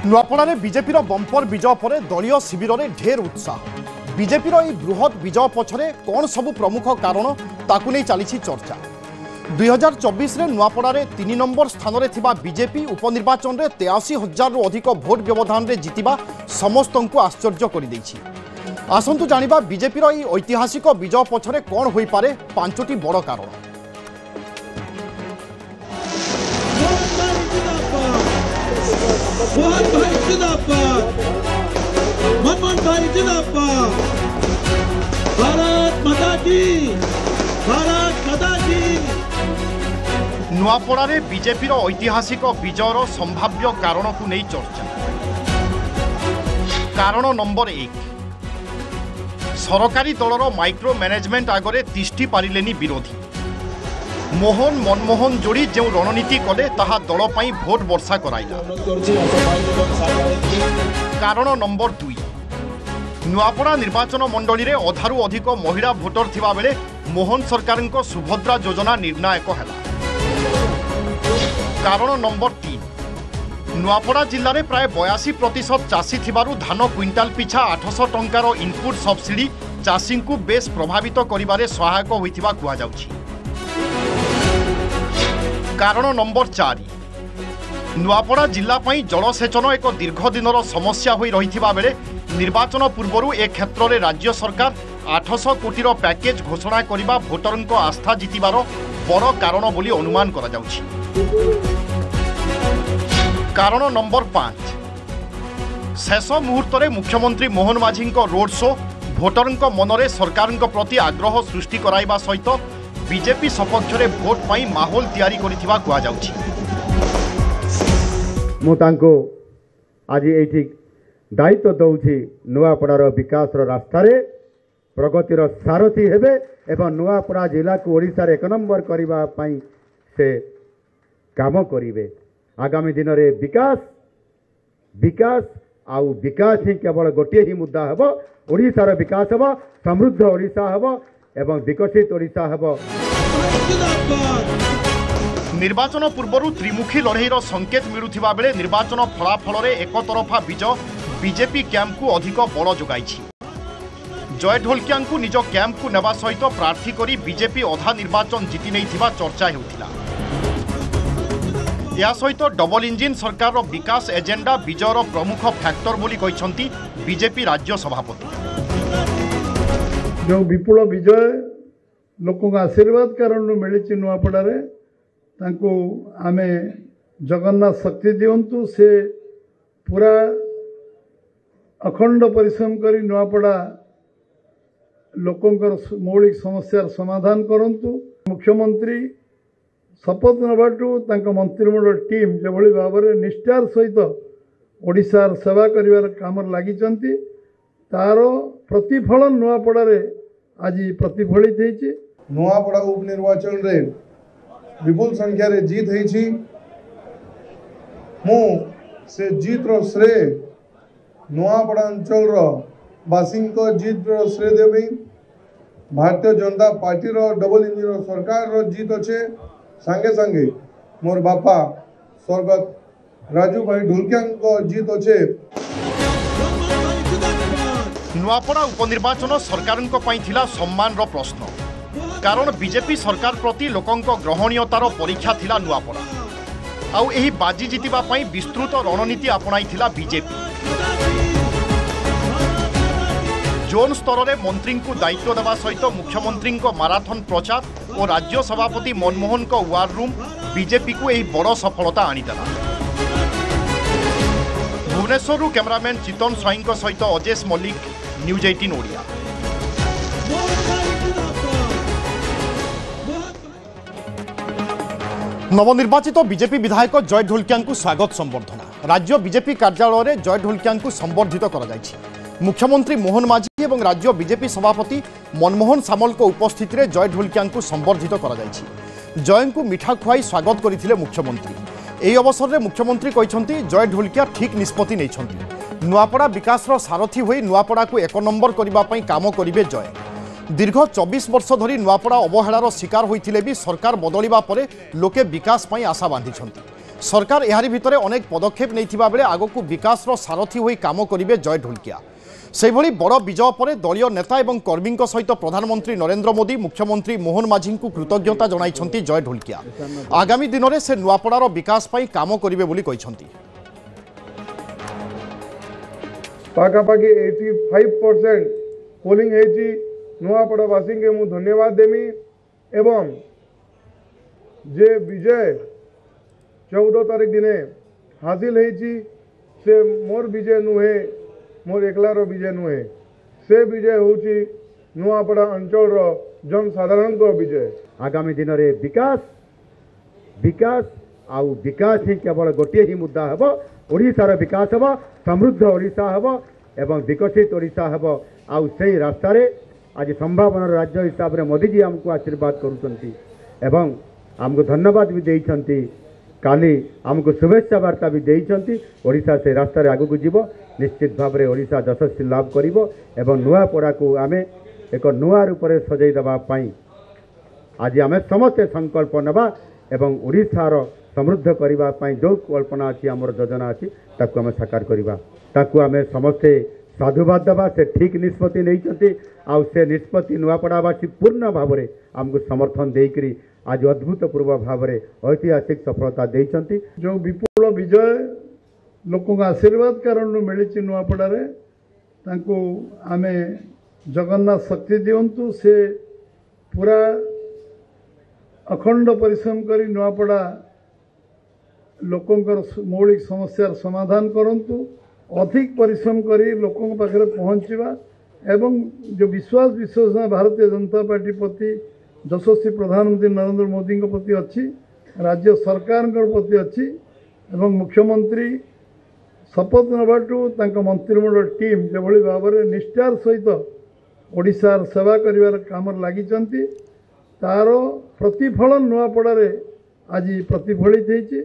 Nuapada BJP bumper विजय पर दलीय शिविर में ढेर उत्साह। बीजेपी बृहत विजय पछरे कौन सबु प्रमुख कारण ताकू नहीं चली चर्चा। 2024 में नुआपड़ा 3 नंबर स्थान में थिबा बीजेपी उपनिर्वाचन में 83,000 रु अधिक भोट व्यवधान में जीतिबा समस्त को आश्चर्य कर देछि। आसंतु जानिबा बीजेपी ऐतिहासिक विजय पछरे कौन होई पारे 5टी बड़ कारण। नुआपड़ा बीजेपी ऐतिहासिक विजयर संभाव्य कारण को नहीं चर्चा। कारण नंबर 1, सरकारी दलर माइक्रो मैनेजमेंट आगरे तिष्ठी पारिलेनी विरोधी। मोहन मनमोहन जोड़ी जो रणनीति कले ताहा दल पाई भोट वर्षा कराइला। कारण नंबर 2, नुआपड़ा निर्वाचन मंडली रे अधारू अधिक महिला भोटर थिबा बेले मोहन सरकार को सुभद्रा योजना निर्णायक है। कारण नंबर 3, नुआपड़ा जिले में प्राय 82% चाषी थिबारु धान क्विंटाल पिछा 800 टंकार इनपुट सब्सिडी चाषी को बेस प्रभावित करिबारे सहायक होइथिबा कुआ जाउछि। कारण नंबर 4, नुआपड़ा जिला पाई जलसेचन एक दीर्घ दिनर समस्या होई रहिथिबा बेले निर्वाचन पूर्व ए क्षेत्र में राज्य सरकार 800 कोटीर पैकेज घोषणा करिबा भोटरन को आस्था जीतिबार बड़ कारण बोली अनुमान करा जाउछि। कारण नंबर 5, शेष मुहूर्त में मुख्यमंत्री मोहन माझी रोड शो भोटरन मनरे सरकार प्रति आग्रह सृष्टि कराइबा सहित बीजेपी सपक्ष में भोट पाई माहौल तैयारी करिथिबा कुआ जाउछि। मु तांको आज एठी दायित्व दौछि नुआपड़ार विकास रास्तार प्रगतिर सारथी हेबे एवं नुआपड़ा जिला को ओडिशा 1 नंबर करिबा पाई से काम करिवे। आगामी दिन में विकास विकास आउ विकास ही केवल गोटे ही मुद्दा हेब। ओडिशार विकास हेब, समृद्ध ओडिशा हेब एवं विकसित ओडिशा हेब। निर्वाचन पूर्व त्रिमुखी लड़ईर संकेत मिलुथिबा बेले निर्वाचन फलाफल रे एक तरफा विजय बीजेपी कैंप को अधिक बल जोगाइछि। जय ढोलकिया को निज कैंप को नेबा सहित प्रार्थी करी बीजेपी अधा निर्वाचन जीति नैथिबा चर्चा हेउथिला। या सहित डबल इंजिन सरकार विकास एजेंडा विजयर प्रमुख फैक्टर बोली कहिसंती बीजेपी राज्य सभापति। जो विपुल विजय लोक आशीर्वाद कारण मिली नुआपड़ा तांको आमे जगन्नाथ शक्ति दिंतु से पूरा अखंड परिश्रम करी नुआपड़ा लोकंकर मौलिक समस्यार समाधान करंतु। मुख्यमंत्री शपथ नबाटू मंत्रिमंडल टीम जो भाव में निष्ठार सहित ओडिशार सेवा करिवार काम लगी तार प्रतिफलन नुआपड़ा आज प्रतिफलित होती। नुआपड़ा उपनिर्वाचन रे विपुल संख्या रे जीत होती। मु से जीत रो श्रेय नुआपड़ा अंचल बासी को जीत रो श्रेय देवी। भारतीय जनता पार्टी रो डबल इंजिन सरकार रो जीत अच्छे संगे संगे मोर बापा स्वर्गत राजू भाई ढोलकिया को जीत अच्छे। नुआपड़ा उपनिर्वाचन सरकार थिला सम्मान रो प्रश्न। कारण बीजेपी सरकार प्रति लोकंक ग्रहणीयतार परीक्षा थिला नुआपड़ा। आउ एही बाजी जीतिबा पई विस्तृत रणनीति अपनाई थिला बीजेपी। जोन स्तर में मंत्री को दायित्व देवा सहित मुख्यमंत्री को माराथन प्रचार और राज्य सभापति मनमोहन को वार रूम बीजेपी को यही बड़ सफलता आनीदेला। भुवनेश्वर कैमरामैन चितन स्वाई सहित अजेश मल्लिक, न्यूज 18 ओडिया। नवनिर्वाचित बीजेपी विधायक जय ढोलकिया को स्वागत संबर्धना। राज्य बीजेपी कार्यालय में जय ढोलकिया को संबर्धित करा। मुख्यमंत्री मोहन माझी और राज्य बीजेपी सभापति मनमोहन सामल को उपस्थिति में जय ढोलकिया को संबर्धित करा। जय को मिठा खुआई स्वागत करथिले मुख्यमंत्री। यही अवसर में मुख्यमंत्री कहते जय ढोलकिया ठीक निष्पत्ति नहीं। नुआपड़ा विकास सारथी होई नुआपड़ा को 1 नंबर करने काम करेंगे जय। दीर्घ 24 वर्ष धरी नुआपड़ा अवहेलार शिकार होइथिले भी सरकार बदलिबा परे लोके विकास पई आशा बांधिछंती। सरकार एहारी भितरे अनेक पदक्षेप नैथिबा बेले आगकू विकासर सारथी होई काम करिवे जय ढोलकिया। सेहिभଳି बड़ विजय पर दलीय नेता और कर्मी सहित प्रधानमंत्री नरेंद्र मोदी मुख्यमंत्री मोहन माझी को कृतज्ञता जणाइछन्ति जय ढोलकिया। आगामी दिन में से नुआपड़ार विकास पाई काम करिवे बोली कहिछन्ति। पाखापाखि 85% पोलिंग होती नुआपड़ावासी के मुझे धन्यवाद देमी एवं जे विजय 14 तारीख दिने हासिल होती से मोर विजय नुहे मोर एकलार विजय नुहे से विजय होची नुआपड़ा अंचल जनसाधारण विजय। आगामी दिन में विकास विकास आउ विकास ही केवल गोटे ही मुद्दा हेब ओडिशार विकास हेब समृद्ध ओडिशा हेब एवं विकसित ओडिशा हेब आउ से रास्ता आज संभावनार राज्य हिसाब से मोदी जी आमको आशीर्वाद करुचंती एवं आमको धन्यवाद भी देइछंती काली आमको शुभेच्छा वार्ता भी देइछंती। ओडिशा से रास्ता आगू को जीव निश्चित भाव में ओडिशा यशस्वी लाभ करिवो एवं नुआपड़ा को आमे एक नुआ रूप में सजाई देबा पई आज आमे समस्ते संकल्प नबा एवं ओडिशार समृद्ध करबा पई जो कल्पना अछि हमर योजना अछि ताकू आमे साकार करबा ताकू आमे समस्ते साधुवाद देवा से ठीक निष्पत्ति नहीं आउ से निष्पत्ति नुआपड़ावासी पूर्ण भाव में आमको समर्थन देकरी आज अद्भुतपूर्व भाव में ऐतिहासिक सफलता देइछन्ति। जो विपुल विजय लोकों का आशीर्वाद कारण मिली नुआपड़ा तांको आमे जगन्नाथ शक्ति दिंतु से पूरा अखंड परिश्रम करी नुआपड़ा लोकंकर मौलिक समस्यार समाधान करंतु अधिक परिश्रम करी लोकों पाखे पहुँचवा एवं जो विश्वास विश्वास भारतीय जनता पार्टी प्रति यशस्वी प्रधानमंत्री नरेंद्र मोदी प्रति अच्छी राज्य सरकार प्रति अच्छी एवं मुख्यमंत्री शपथ नबाटू मंत्रिमंडल टीम जो भाव में निष्ठार सहित ओडिशार सेवा करिवार काम लगी तार प्रतिफलन नुआपड़ा आज प्रतिफलित होती।